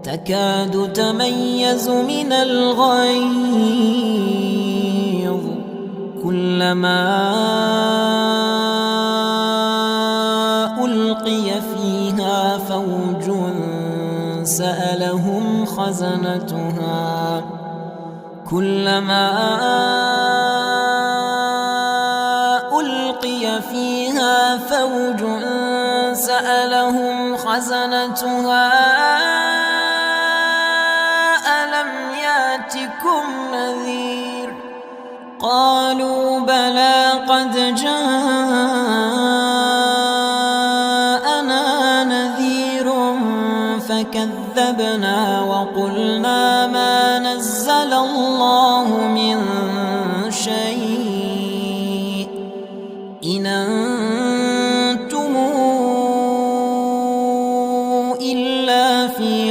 تكاد تميز من الغيظ كلما ألقي فيها فوج سألهم خزنتها ألم ياتكم نذير قالوا بلى قد جاءنا نذير فكذبنا وقلنا ما نزل الله من شيء إن